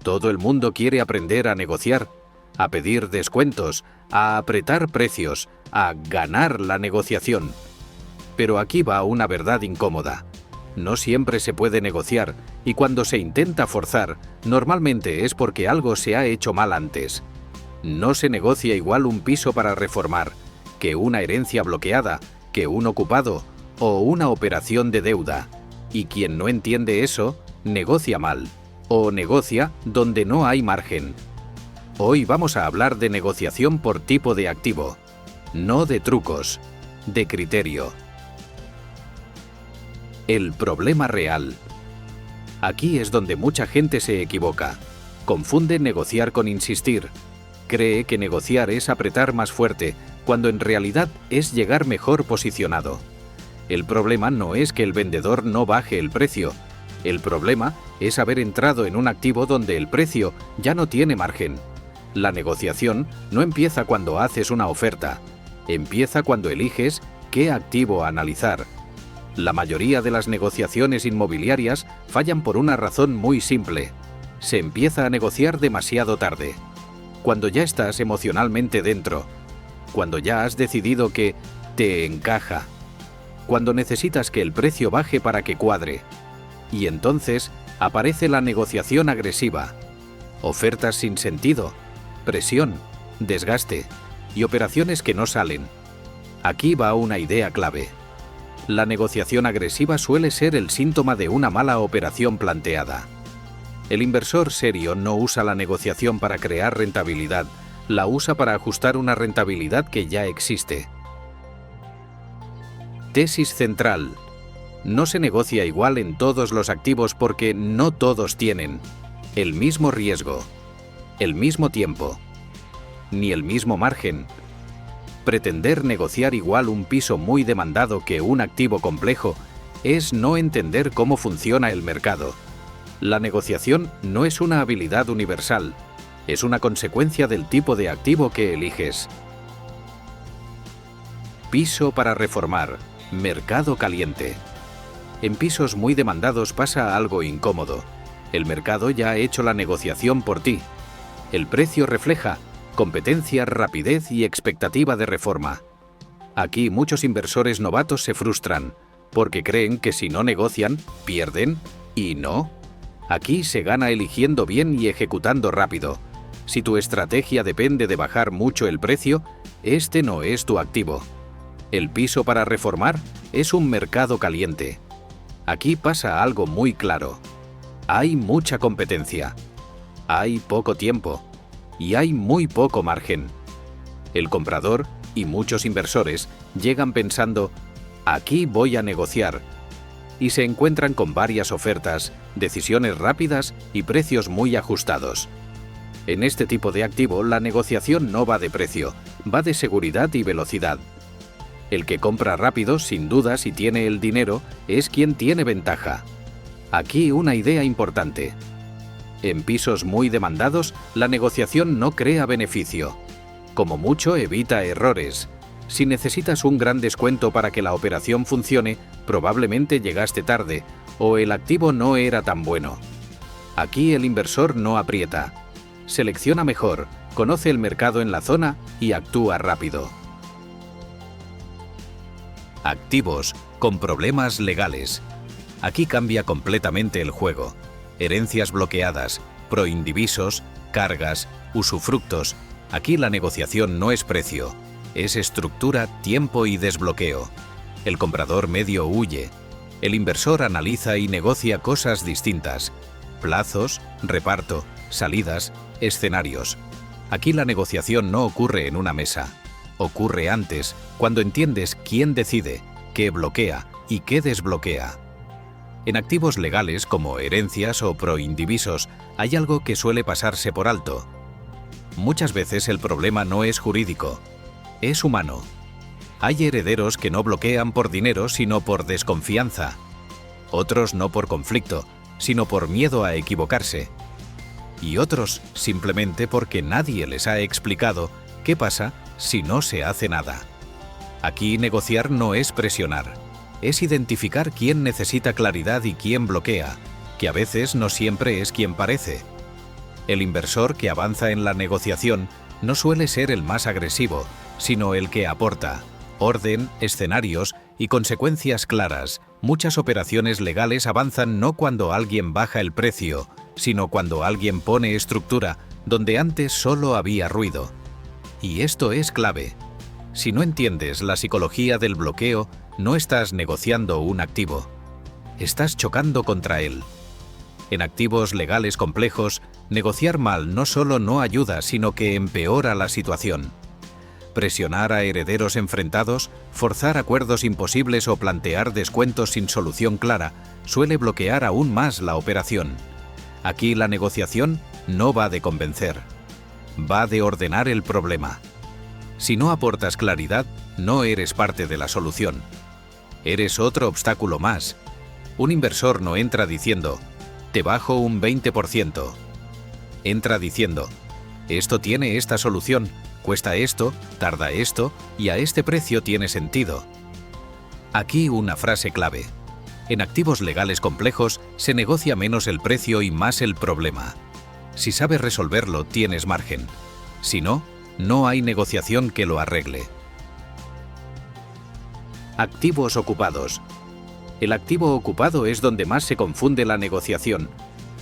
Todo el mundo quiere aprender a negociar, a pedir descuentos, a apretar precios, a ganar la negociación. Pero aquí va una verdad incómoda. No siempre se puede negociar, y cuando se intenta forzar, normalmente es porque algo se ha hecho mal antes. No se negocia igual un piso para reformar, que una herencia bloqueada, que un ocupado o una operación de deuda. Y quien no entiende eso, negocia mal, o negocia donde no hay margen. Hoy vamos a hablar de negociación por tipo de activo, no de trucos, de criterio. El problema real. Aquí es donde mucha gente se equivoca. Confunde negociar con insistir. Cree que negociar es apretar más fuerte, cuando en realidad es llegar mejor posicionado. El problema no es que el vendedor no baje el precio. El problema es haber entrado en un activo donde el precio ya no tiene margen. La negociación no empieza cuando haces una oferta. Empieza cuando eliges qué activo analizar. La mayoría de las negociaciones inmobiliarias fallan por una razón muy simple. Se empieza a negociar demasiado tarde. Cuando ya estás emocionalmente dentro. Cuando ya has decidido que te encaja. Cuando necesitas que el precio baje para que cuadre. Y entonces aparece la negociación agresiva. Ofertas sin sentido, presión, desgaste y operaciones que no salen. Aquí va una idea clave. La negociación agresiva suele ser el síntoma de una mala operación planteada. El inversor serio no usa la negociación para crear rentabilidad, la usa para ajustar una rentabilidad que ya existe. Tesis central. No se negocia igual en todos los activos porque no todos tienen el mismo riesgo, el mismo tiempo, ni el mismo margen. Pretender negociar igual un piso muy demandado que un activo complejo es no entender cómo funciona el mercado. La negociación no es una habilidad universal, es una consecuencia del tipo de activo que eliges. Piso para reformar, mercado caliente. En pisos muy demandados pasa algo incómodo. El mercado ya ha hecho la negociación por ti. El precio refleja competencia, rapidez y expectativa de reforma. Aquí muchos inversores novatos se frustran, porque creen que si no negocian, pierden, y no. Aquí se gana eligiendo bien y ejecutando rápido. Si tu estrategia depende de bajar mucho el precio, este no es tu activo. El piso para reformar es un mercado caliente. Aquí pasa algo muy claro. Hay mucha competencia. Hay poco tiempo. Y hay muy poco margen. El comprador y muchos inversores llegan pensando, aquí voy a negociar, y se encuentran con varias ofertas, decisiones rápidas y precios muy ajustados. En este tipo de activo, la negociación no va de precio, va de seguridad y velocidad. El que compra rápido, sin duda, si tiene el dinero, es quien tiene ventaja. Aquí una idea importante. En pisos muy demandados, la negociación no crea beneficio. Como mucho, evita errores. Si necesitas un gran descuento para que la operación funcione, probablemente llegaste tarde, o el activo no era tan bueno. Aquí el inversor no aprieta. Selecciona mejor, conoce el mercado en la zona y actúa rápido. Activos con problemas legales. Aquí cambia completamente el juego. Herencias bloqueadas, proindivisos, cargas, usufructos. Aquí la negociación no es precio, es estructura, tiempo y desbloqueo. El comprador medio huye. El inversor analiza y negocia cosas distintas. Plazos, reparto, salidas, escenarios. Aquí la negociación no ocurre en una mesa. Ocurre antes, cuando entiendes quién decide, qué bloquea y qué desbloquea. En activos legales como herencias o proindivisos hay algo que suele pasarse por alto. Muchas veces el problema no es jurídico, es humano. Hay herederos que no bloquean por dinero sino por desconfianza. Otros no por conflicto, sino por miedo a equivocarse. Y otros simplemente porque nadie les ha explicado qué pasa si no se hace nada. Aquí negociar no es presionar. Es identificar quién necesita claridad y quién bloquea, que a veces no siempre es quien parece. El inversor que avanza en la negociación no suele ser el más agresivo, sino el que aporta orden, escenarios y consecuencias claras. Muchas operaciones legales avanzan no cuando alguien baja el precio, sino cuando alguien pone estructura donde antes solo había ruido. Y esto es clave. Si no entiendes la psicología del bloqueo, no estás negociando un activo. Estás chocando contra él. En activos legales complejos, negociar mal no solo no ayuda, sino que empeora la situación. Presionar a herederos enfrentados, forzar acuerdos imposibles o plantear descuentos sin solución clara suele bloquear aún más la operación. Aquí la negociación no va de convencer, va de ordenar el problema. Si no aportas claridad, no eres parte de la solución. Eres otro obstáculo más. Un inversor no entra diciendo, te bajo un 20%. Entra diciendo, esto tiene esta solución, cuesta esto, tarda esto y a este precio tiene sentido. Aquí una frase clave. En activos legales complejos se negocia menos el precio y más el problema. Si sabes resolverlo, tienes margen. Si no, no hay negociación que lo arregle. Activos ocupados. El activo ocupado es donde más se confunde la negociación.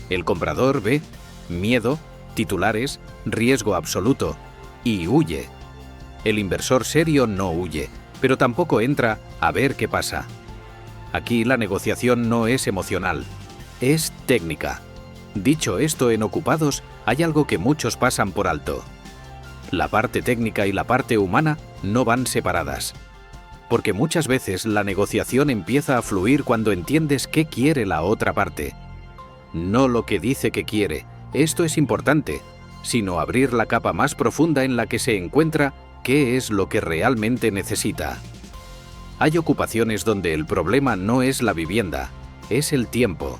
El comprador ve miedo, titulares, riesgo absoluto y huye. El inversor serio no huye, pero tampoco entra a ver qué pasa. Aquí la negociación no es emocional, es técnica. Dicho esto, en ocupados hay algo que muchos pasan por alto. La parte técnica y la parte humana no van separadas. Porque muchas veces la negociación empieza a fluir cuando entiendes qué quiere la otra parte. No lo que dice que quiere, esto es importante, sino abrir la capa más profunda en la que se encuentra qué es lo que realmente necesita. Hay ocupaciones donde el problema no es la vivienda, es el tiempo,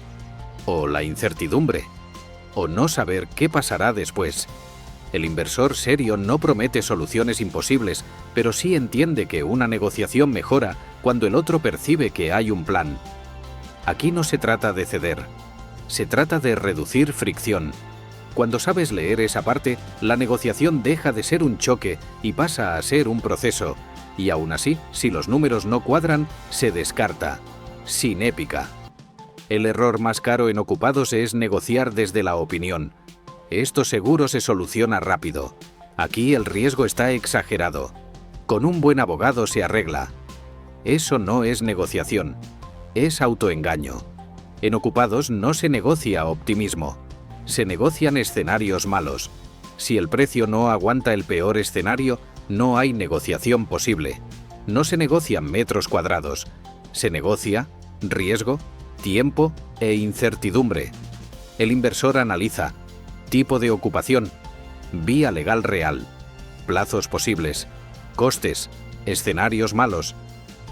o la incertidumbre, o no saber qué pasará después. El inversor serio no promete soluciones imposibles, pero sí entiende que una negociación mejora cuando el otro percibe que hay un plan. Aquí no se trata de ceder, se trata de reducir fricción. Cuando sabes leer esa parte, la negociación deja de ser un choque y pasa a ser un proceso, y aún así, si los números no cuadran, se descarta, sin épica. El error más caro en ocupados es negociar desde la opinión. Esto seguro se soluciona rápido. Aquí el riesgo está exagerado. Con un buen abogado se arregla. Eso no es negociación, es autoengaño. En ocupados no se negocia optimismo, se negocian escenarios malos. Si el precio no aguanta el peor escenario, no hay negociación posible. No se negocian metros cuadrados, se negocia riesgo, tiempo e incertidumbre. El inversor analiza tipo de ocupación, vía legal real, plazos posibles, costes, escenarios malos,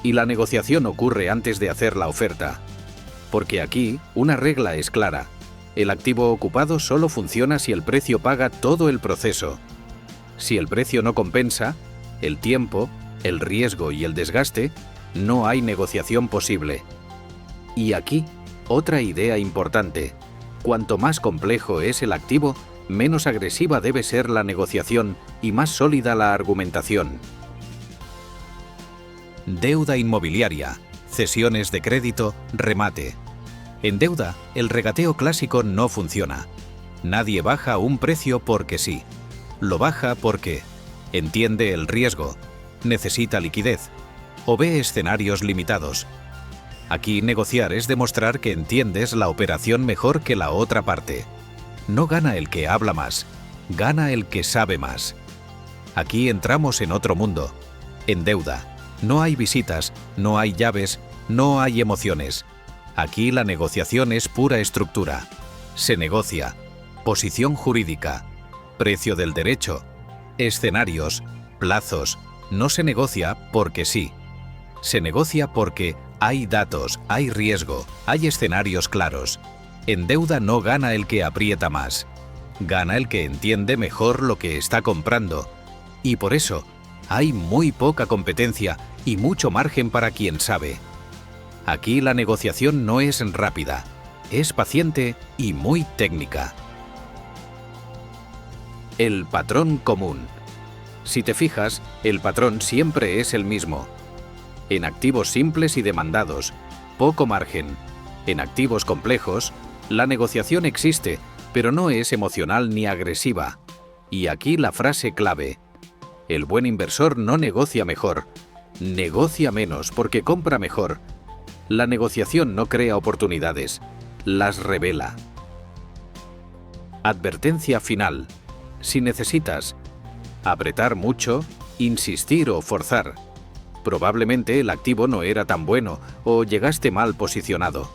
y la negociación ocurre antes de hacer la oferta. Porque aquí una regla es clara. El activo ocupado solo funciona si el precio paga todo el proceso. Si el precio no compensa, el tiempo, el riesgo y el desgaste, no hay negociación posible. Y aquí, otra idea importante. Cuanto más complejo es el activo, menos agresiva debe ser la negociación y más sólida la argumentación. Deuda inmobiliaria, cesiones de crédito, remate. En deuda, el regateo clásico no funciona. Nadie baja un precio porque sí. Lo baja porque entiende el riesgo, necesita liquidez o ve escenarios limitados. Aquí negociar es demostrar que entiendes la operación mejor que la otra parte. No gana el que habla más, gana el que sabe más. Aquí entramos en otro mundo. En deuda, no hay visitas, no hay llaves, no hay emociones. Aquí la negociación es pura estructura. Se negocia posición jurídica, precio del derecho, escenarios, plazos. No se negocia porque sí. Se negocia porque hay datos, hay riesgo, hay escenarios claros. En deuda no gana el que aprieta más. Gana el que entiende mejor lo que está comprando. Y por eso, hay muy poca competencia y mucho margen para quien sabe. Aquí la negociación no es rápida, es paciente y muy técnica. El patrón común. Si te fijas, el patrón siempre es el mismo. En activos simples y demandados, poco margen. En activos complejos, la negociación existe, pero no es emocional ni agresiva. Y aquí la frase clave. El buen inversor no negocia mejor, negocia menos porque compra mejor. La negociación no crea oportunidades, las revela. Advertencia final. Si necesitas apretar mucho, insistir o forzar, probablemente el activo no era tan bueno o llegaste mal posicionado.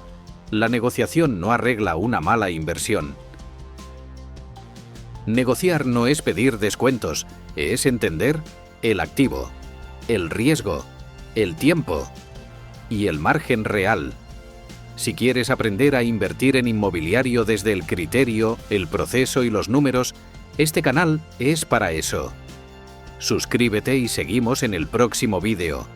La negociación no arregla una mala inversión. Negociar no es pedir descuentos, es entender el activo, el riesgo, el tiempo y el margen real. Si quieres aprender a invertir en inmobiliario desde el criterio, el proceso y los números, este canal es para eso. Suscríbete y seguimos en el próximo vídeo.